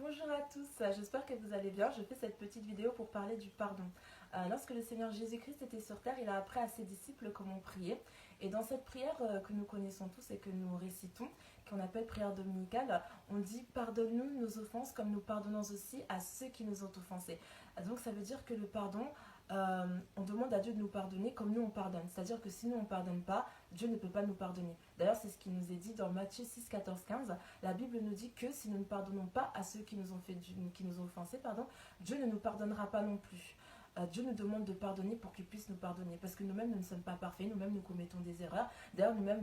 Bonjour à tous, j'espère que vous allez bien. Je fais cette petite vidéo pour parler du pardon. Lorsque le Seigneur Jésus-Christ était sur terre, il a appris à ses disciples comment prier. Et dans cette prière que nous connaissons tous et que nous récitons, qu'on appelle prière dominicale, on dit « Pardonne-nous nos offenses comme nous pardonnons aussi à ceux qui nous ont offensés ». Donc ça veut dire que le pardon, on demande à Dieu de nous pardonner comme nous on pardonne. C'est-à-dire que si nous on ne pardonne pas, Dieu ne peut pas nous pardonner. D'ailleurs, c'est ce qui nous est dit dans Matthieu 6, 14, 15. La Bible nous dit que si nous ne pardonnons pas à ceux qui nous ont offensés, Dieu ne nous pardonnera pas non plus. Dieu nous demande de pardonner pour qu'il puisse nous pardonner. Parce que nous-mêmes, nous ne sommes pas parfaits, nous-mêmes, nous commettons des erreurs. D'ailleurs, nous-mêmes,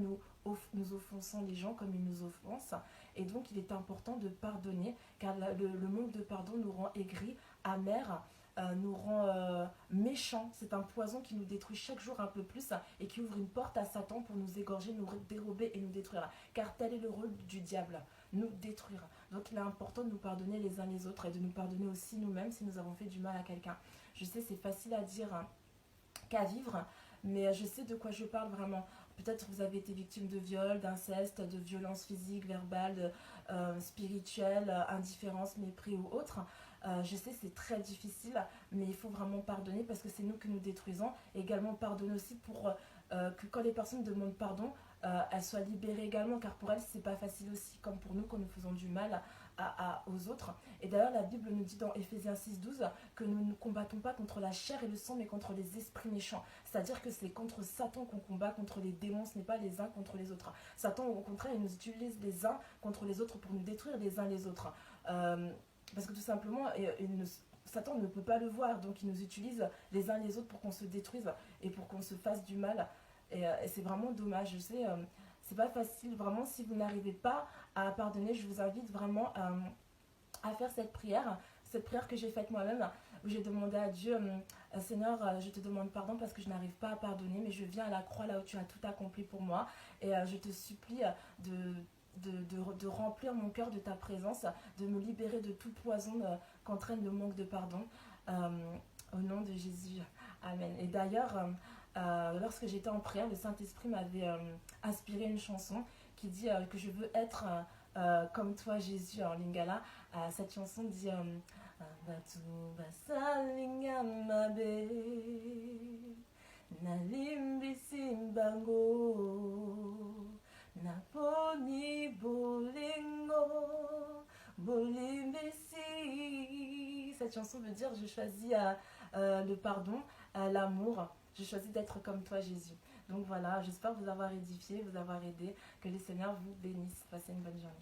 nous offensons les gens comme ils nous offensent. Et donc, il est important de pardonner, car le manque de pardon nous rend aigris, amers, nous rend méchants. C'est un poison qui nous détruit chaque jour un peu plus et qui ouvre une porte à Satan pour nous égorger, nous dérober et nous détruire. Car tel est le rôle du diable, nous détruire. Donc il est important de nous pardonner les uns les autres et de nous pardonner aussi nous-mêmes si nous avons fait du mal à quelqu'un. Je sais, c'est facile à dire qu'à vivre, mais je sais de quoi je parle vraiment. Peut-être vous avez été victime de viol, d'inceste, de violences physiques, verbales, spirituelles, indifférence, mépris ou autre. Je sais, c'est très difficile, mais il faut vraiment pardonner parce que c'est nous que nous détruisons. Et également pardonner aussi pour que quand les personnes demandent pardon, elles soient libérées également, car pour elles, c'est pas facile aussi, comme pour nous quand nous faisons du mal aux autres. Et d'ailleurs, la Bible nous dit dans Éphésiens 6, 12 que nous ne combattons pas contre la chair et le sang, mais contre les esprits méchants. C'est-à-dire que c'est contre Satan qu'on combat, contre les démons, ce n'est pas les uns contre les autres. Satan, au contraire, il nous utilise les uns contre les autres pour nous détruire les uns les autres. Parce que tout simplement, Satan ne peut pas le voir, donc il nous utilise les uns les autres pour qu'on se détruise et pour qu'on se fasse du mal. Et c'est vraiment dommage, je sais, c'est pas facile. Vraiment, si vous n'arrivez pas à pardonner, je vous invite vraiment à faire cette prière que j'ai faite moi-même, où j'ai demandé à Dieu, Seigneur, je te demande pardon parce que je n'arrive pas à pardonner, mais je viens à la croix là où tu as tout accompli pour moi, et je te supplie de remplir mon cœur de ta présence, de me libérer de tout poison qu'entraîne le manque de pardon, au nom de Jésus, Amen. Et d'ailleurs, lorsque j'étais en prière, le Saint-Esprit m'avait inspiré une chanson qui dit que je veux être comme toi Jésus en lingala. Cette chanson dit Batu basalinga mabe nalimbi simbango naponi bolingo bolimbisi. Cette chanson veut dire je choisis le pardon, l'amour. Je choisis d'être comme toi Jésus. Donc voilà, j'espère vous avoir édifié, vous avoir aidé. Que le Seigneur vous bénisse. Passez une bonne journée.